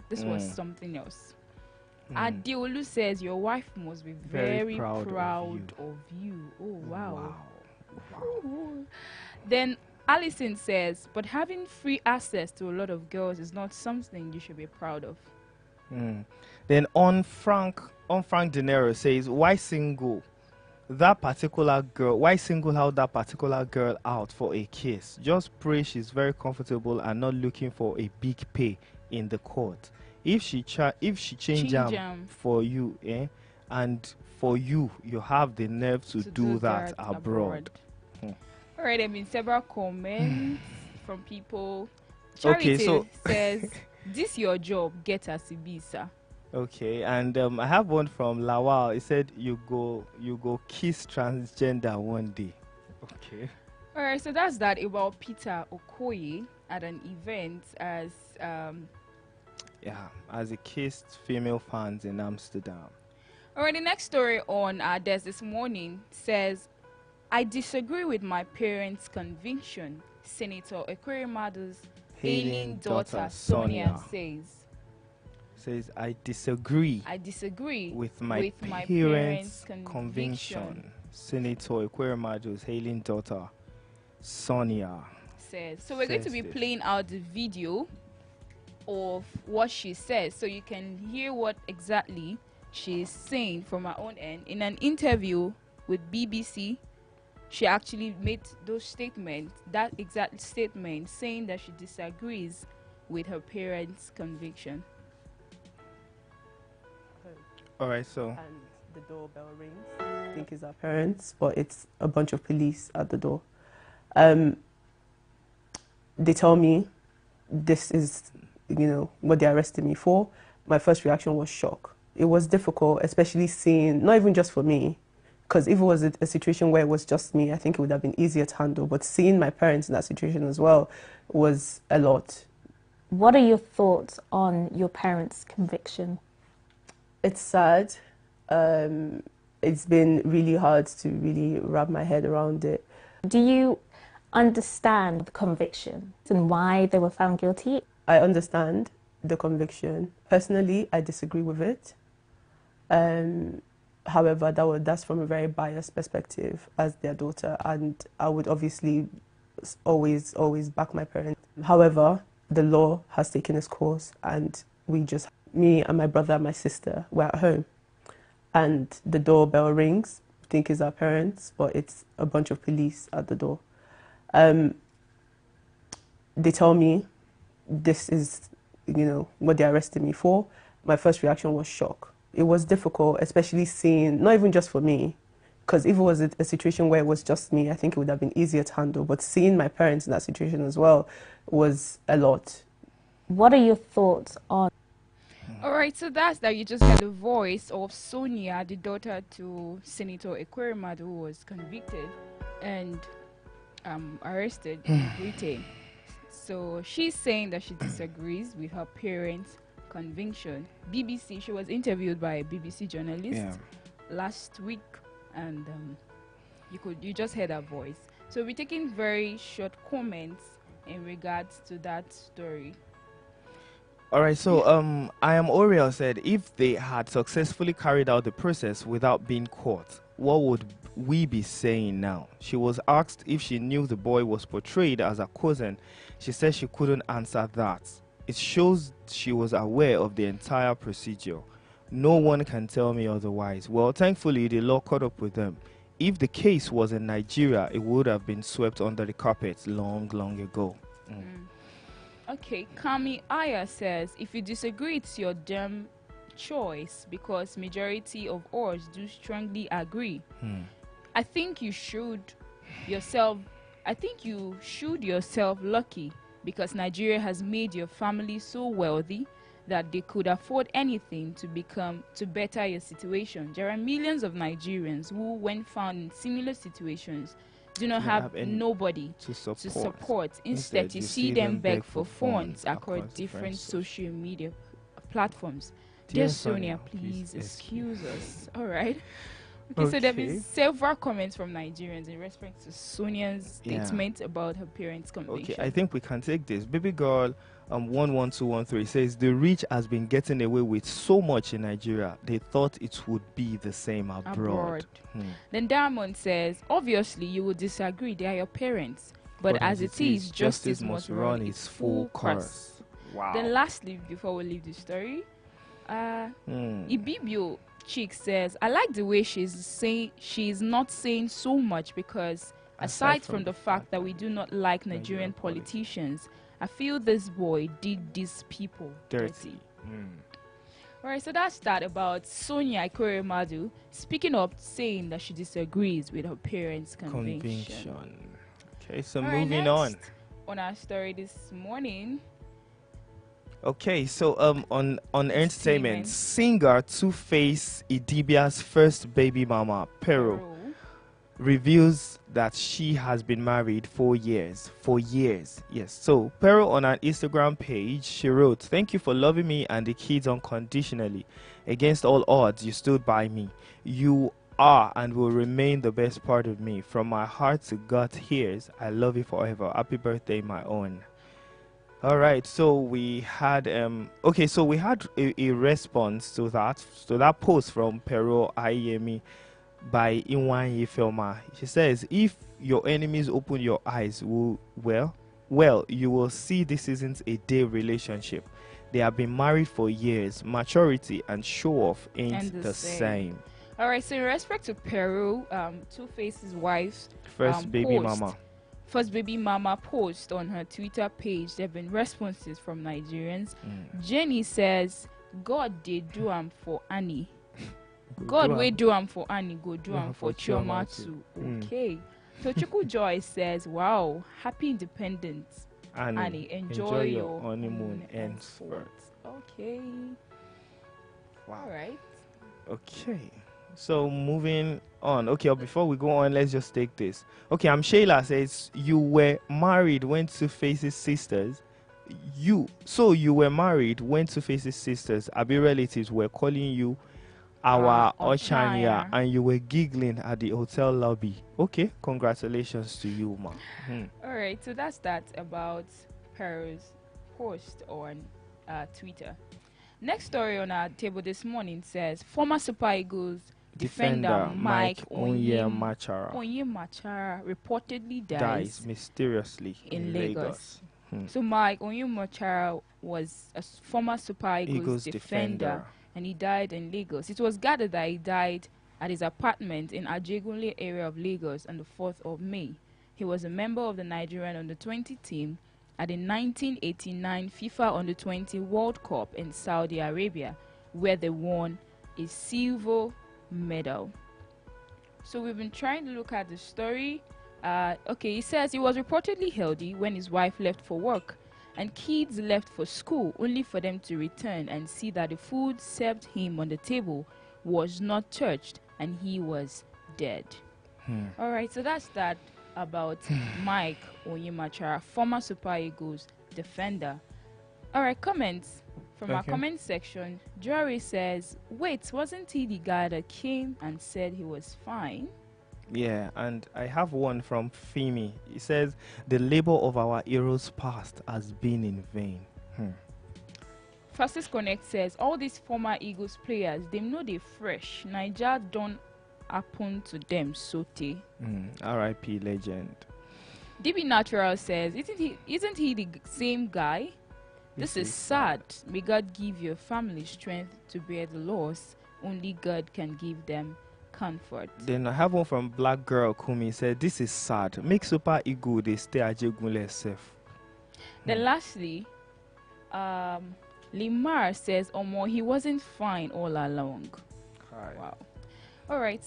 This was something else. Adeolu says your wife must be very proud of you. Oh, wow. Then Allison says, but having free access to a lot of girls is not something you should be proud of. Then on Frank De Niro says, why single that particular girl? Why single out that particular girl out for a kiss? Just pray she's very comfortable and not looking for a big pay in the court. If she change for you, and for you have the nerve to do that abroad. All right, there have been several comments from people. Charity says, this your job, get a Sibisa. Okay, and I have one from Lawal. He said, you go kiss transgender one day. Okay. All right, so that's that about Peter Okoye at an event as he kissed female fans in Amsterdam. All right, the next story on our desk this morning says, I disagree with my parents' conviction. Senator Ekweremadu's ailing daughter Sonia says, I disagree with my parents' conviction. Senator Ekweremadu's ailing daughter Sonia says. So we're going to be playing out the video of what she says, so you can hear what exactly she's saying from her own end. In an interview with BBC, she actually made those statements, that exact statement, saying that she disagrees with her parents' conviction. All right, so. And the doorbell rings. I think it's our parents, but it's a bunch of police at the door. They tell me this is, what they arrested me for. My first reaction was shock. It was difficult, especially seeing, not even just for me, because if it was a situation where it was just me, I think it would have been easier to handle. But seeing my parents in that situation as well was a lot. What are your thoughts on your parents' conviction? It's sad. It's been really hard to really wrap my head around it. Do you understand the conviction and why they were found guilty? I understand the conviction. Personally, I disagree with it. However, that's from a very biased perspective as their daughter, and I would obviously always back my parents. However, the law has taken its course, and me and my brother and my sister were at home, and the doorbell rings. I think it's our parents, but it's a bunch of police at the door. They tell me this is, what they arrested me for. My first reaction was shock. It was difficult, especially seeing, not even just for me, because if it was a situation where it was just me, I think it would have been easier to handle. But seeing my parents in that situation as well was a lot. What are your thoughts on? All right, so that's that. You just heard the voice of Sonia, the daughter to Senator Ekweremadu, who was convicted and arrested in Britain. So she's saying that she disagrees with her parents' conviction. BBC, she was interviewed by a BBC journalist last week, and you just heard her voice. So we're taking very short comments in regards to that story. All right, so I am Oriel said, if they had successfully carried out the process without being caught, what would we be saying now? She was asked if she knew the boy was portrayed as a cousin. She said she couldn't answer that. It shows she was aware of the entire procedure. No one can tell me otherwise. Well, thankfully, the law caught up with them. If the case was in Nigeria, it would have been swept under the carpet long ago. Okay, Kami Aya says, if you disagree, it's your damn choice, because majority of us do strongly agree. I think you should yourself lucky, because Nigeria has made your family so wealthy that they could afford anything to better your situation. There are millions of Nigerians who, when found in similar situations, do not have nobody to support. Instead, you see them beg for funds across different social media platforms. Dear Sonia, please excuse us. All right. Okay, so there have been several comments from Nigerians in respect to Sonia's statement about her parents' conviction. Okay, I think we can take this. Baby girl 11213 says the rich has been getting away with so much in Nigeria. They thought it would be the same abroad. Then Diamond says, obviously you would disagree. They are your parents. But as it is, justice must run its full course. Wow. Then lastly, before we leave the story, Ibibio Chick says, I like the way she's not saying so much because aside from the fact that we do not like Nigerian politicians, I feel this boy did these people dirty. Alright, so that's that about Sonia Ikoremadu speaking up, saying that she disagrees with her parents' conviction. Okay, so moving on our story this morning. Okay, so on entertainment, singer Two-Face Idibia's first baby mama, Pero, reveals that she has been married for years. Yes. So Pero on her Instagram page, she wrote, "Thank you for loving me and the kids unconditionally. Against all odds, you stood by me. You are and will remain the best part of me. From my heart to God's ears, I love you forever. Happy birthday, my own." All right, so we had a response to that post from Pero Ayemi by Inwanyi Filma. She says, "If your enemies open your eyes, you will see this isn't a day relationship. They have been married for years. Maturity and show off ain't the same." All right, so in respect to Peru, Two-Face's wife's first baby mama post on her Twitter page, there have been responses from Nigerians. Jenny says, "God did do am for Annie. God will do am for Annie, go do am for Chioma too." Okay. So Chuku Joy says, "Wow, happy independence, Annie. Enjoy your honeymoon henceforth." Okay. Wow. All right. Okay. So moving on. Okay, before we go on, let's just take this. Okay, Shayla says, "You were married when Two-Face's sisters. You were married when Two-Face's sisters, Abi relatives, were calling you our Ochanya, and you were giggling at the hotel lobby." Okay, congratulations to you, ma. All right, so that's that about Peru's post on Twitter. Next story on our table this morning says, former Super Eagles defender Mike Onyemachara reportedly dies mysteriously in Lagos. So Mike Onyemachara was a former Super Eagles defender, and he died in Lagos. It was gathered that he died at his apartment in Ajegunle area of Lagos on the 4th of May. He was a member of the Nigerian under-20 team at the 1989 FIFA Under-20 World Cup in Saudi Arabia, where they won a silver medal. So we've been trying to look at the story. Okay, he says he was reportedly healthy when his wife left for work and kids left for school, only for them to return and see that the food served him on the table was not touched and he was dead. All right, so that's that about Mike Onyemachara, former Super Eagles defender. All right, comments from our comment section. Jory says, "Wait, wasn't he the guy that came and said he was fine?" Yeah, and I have one from Femi. He says, "The labor of our heroes past has been in vain." Fastest Connect says, "All these former Eagles players, they know they fresh. Niger don't happen to them, sote." R.I.P. legend. DB Natural says, isn't he the same guy? This is sad. May God give your family strength to bear the loss. Only God can give them comfort. Then I have one from Black Girl Kumi. Said, "This is sad. Make Super Eagle they stay at Ajegunle safe." Then lastly, Limar says, "Omo, he wasn't fine all along." Hi. Wow. All right.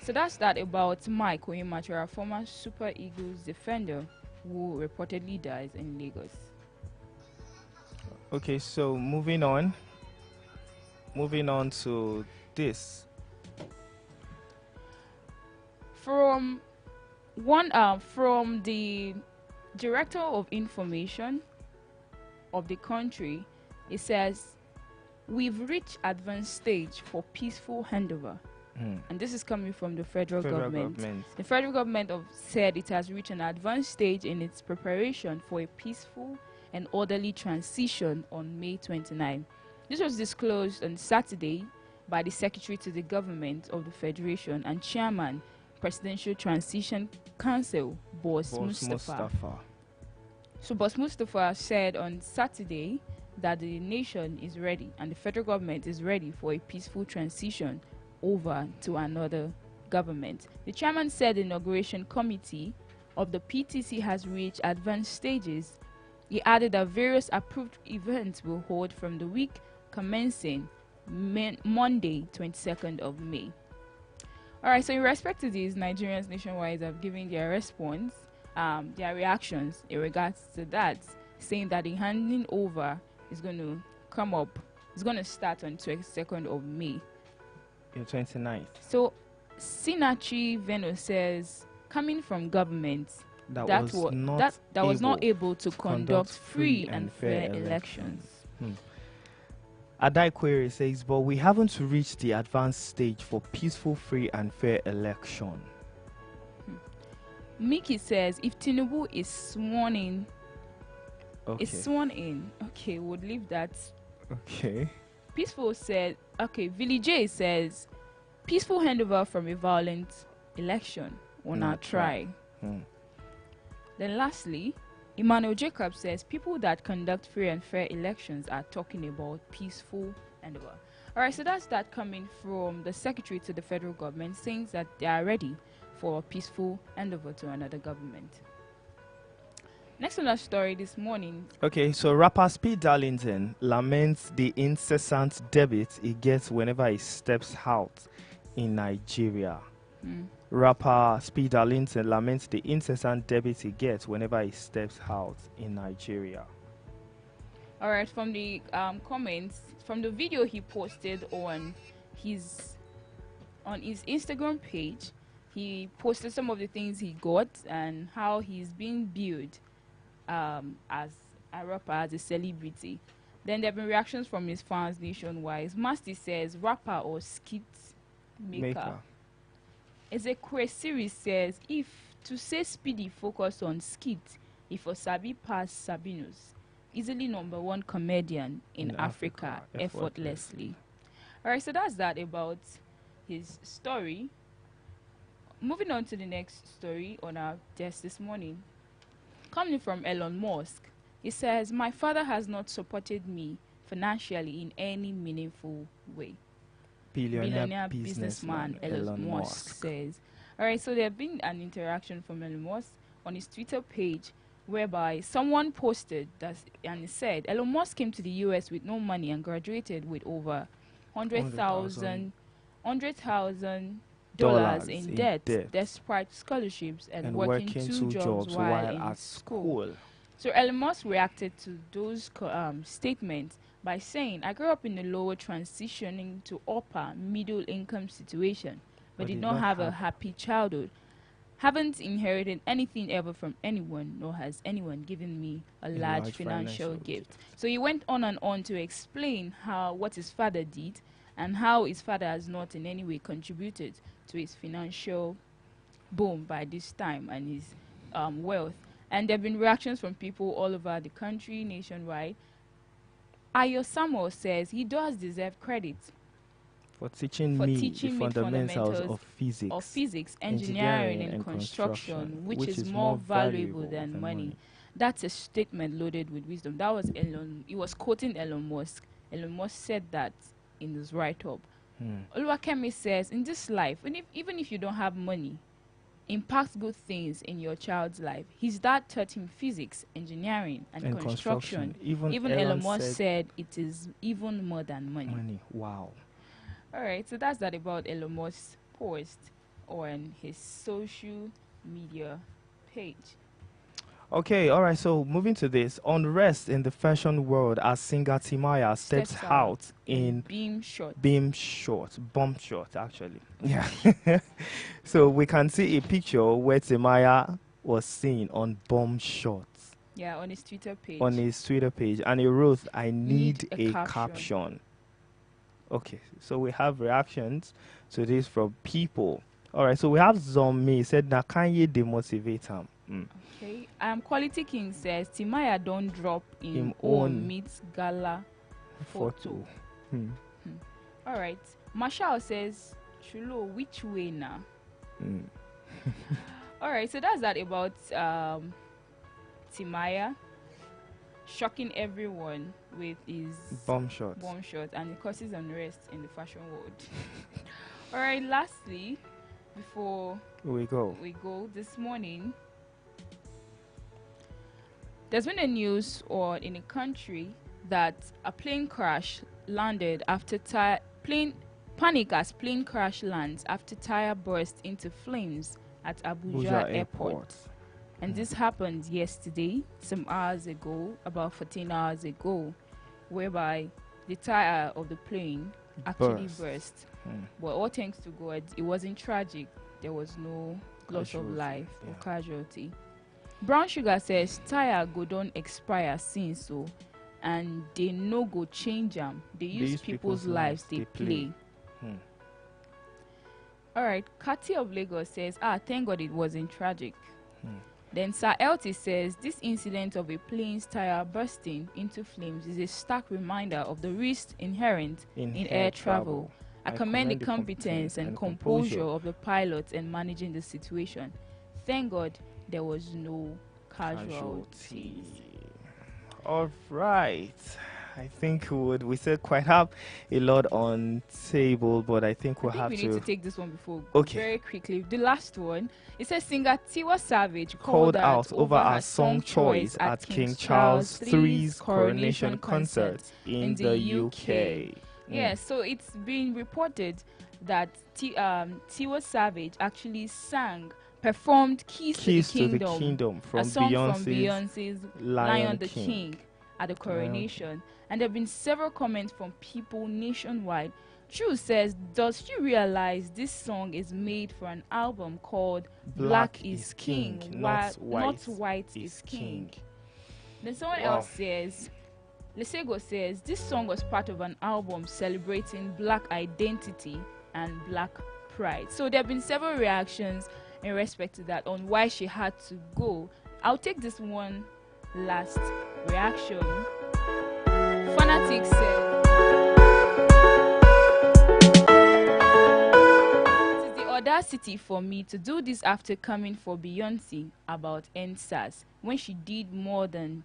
So that's that about Mike Onyemachara, former Super Eagles defender who reportedly dies in Lagos. Okay, so moving on to this. From the Director of Information of the country, it says, "We've reached advanced stage for peaceful handover." And this is coming from the federal government. The federal government said it has reached an advanced stage in its preparation for a peaceful an orderly transition on May 29. This was disclosed on Saturday by the Secretary to the Government of the Federation and Chairman, Presidential Transition Council, Boss Mustafa. So Boss Mustafa said on Saturday that the nation is ready and the federal government is ready for a peaceful transition over to another government. The chairman said the inauguration committee of the PTC has reached advanced stages. He added that various approved events will hold from the week commencing Monday, 22nd of May. Alright, so in respect to this, Nigerians nationwide have given their response, their reactions in regards to that, saying that the handing over is going to come up, it's going to start on 22nd of May. The 29th. So, Sinachi Veno says, coming from government that was not able to conduct free and fair elections. Adai Query says, but we haven't reached the advanced stage for peaceful, free and fair election. Mickey says, if Tinubu is sworn in, okay, we'll leave that. Okay. Peaceful said, okay, Billy J says, peaceful handover from a violent election will not try. Then lastly, Emmanuel Jacob says, people that conduct free and fair elections are talking about peaceful handover. Alright, so that's that coming from the Secretary to the federal government saying that they are ready for a peaceful handover to another government. Next on our story this morning. Okay, so rapper Speed Darlington laments the incessant debit he gets whenever he steps out in Nigeria. Rapper Speed Darlington laments the incessant debit he gets whenever he steps out in Nigeria. Alright, from the comments, from the video he posted on his Instagram page, he posted some of the things he got and how he's being billed as a rapper, as a celebrity. Then there have been reactions from his fans nationwide. Masty says, rapper or skit maker. Ezekwe series says, if to say Speedy focus on skit, if Osabi pass Sabinus, easily #1 comedian in Africa effortlessly. Alright, so that's that about his story. Moving on to the next story on our desk this morning. Coming from Elon Musk, he says, my father has not supported me financially in any meaningful way. Billionaire businessman Elon Musk says. Alright, so there have been an interaction from Elon Musk on his Twitter page whereby someone posted that and it said Elon Musk came to the US with no money and graduated with over $100,000 in debt despite scholarships and working two jobs while in school. So Elon Musk reacted to those statements by saying, I grew up in a lower transitioning to upper middle income situation, but did not have a happy childhood. Haven't inherited anything ever from anyone, nor has anyone given me a large financial gift. So he went on and on to explain what his father did and how his father has not in any way contributed to his financial boom by this time and his wealth. And there have been reactions from people all over the country, nationwide. Ayo Samuel says he does deserve credit for teaching me the fundamentals of physics, engineering and construction, which is more valuable than money. That's a statement loaded with wisdom. That was Elon. He was quoting Elon Musk. Elon Musk said that in his write-up. Oluwakemi says, in this life, even if you don't have money, impact good things in your child's life. His dad taught him physics, engineering, and construction. Even Elon Musk said it is even more than money. Wow. Alright, so that's that about Elon Musk's post on his social media page. Okay, alright, so moving to this. Unrest in the fashion world as singer Timaya steps out in bomb short actually. Yeah. So we can see a picture where Timaya was seen on bomb shorts. Yeah, on his Twitter page. And he wrote, I need a caption. Okay, so we have reactions to this from people. Alright, so we have Zombie said, na Kanye demotivate him. Okay. Quality King says Timaya don't drop in Him own own meets gala photo. All right. Marshall says Chulo, which way now? All right. So that's that about Timaya shocking everyone with his Bomb shot. and it causes unrest in the fashion world. All right. Lastly, before We go. this morning, there's been a news in a country that a plane crash landed after panic as plane crash lands after tire burst into flames at Abuja Airport. And this happened yesterday, some hours ago, about 14 hours ago, whereby the tire of the plane actually burst. But all thanks to God, it wasn't tragic. There was no loss of life or casualty. Brown Sugar says tire go don't expire since so, and they no go change them. They use people's lives they play. All right, Kati of Lagos says, thank God it wasn't tragic. Then Sir Elty says, this incident of a plane's tire bursting into flames is a stark reminder of the risks inherent in air travel. I commend the competence and composure of the pilots in managing the situation. Thank God there was no casualties. All right. I think we still quite have a lot on table, but I think we need to take this one before. Okay. Very quickly. The last one. It says singer Tiwa Savage called out over her song choice at King Charles III's coronation concert in the UK. Yes, so it's been reported that Tiwa Savage actually performed Keys to the Kingdom from a song Beyonce's, from Beyonce's Lion the King at the coronation. And there have been several comments from people nationwide. True says, does she realize this song is made for an album called Black is King, not White is King? Then someone else says, Lesego says, this song was part of an album celebrating black identity and black pride. So there have been several reactions in respect to that on why she had to go. I'll take this one last reaction. Fanatic said, it is the audacity for me to do this after coming for Beyonce about NSAS when she did more than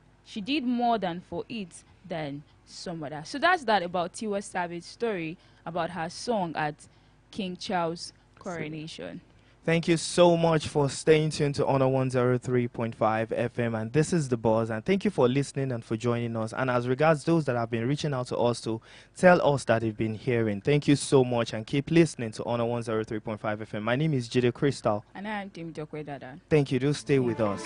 for it than some other. So that's that about Tiwa Savage's story about her song at King Charles' coronation. Thank you so much for staying tuned to Honor 103.5 FM, and this is The Buzz, and thank you for listening and for joining us. And as regards those that have been reaching out to us to tell us that they've been hearing, thank you so much, and keep listening to Honor 103.5 FM. My name is Jide Crystal. And I am Temitope Dada. Thank you. Do stay with us.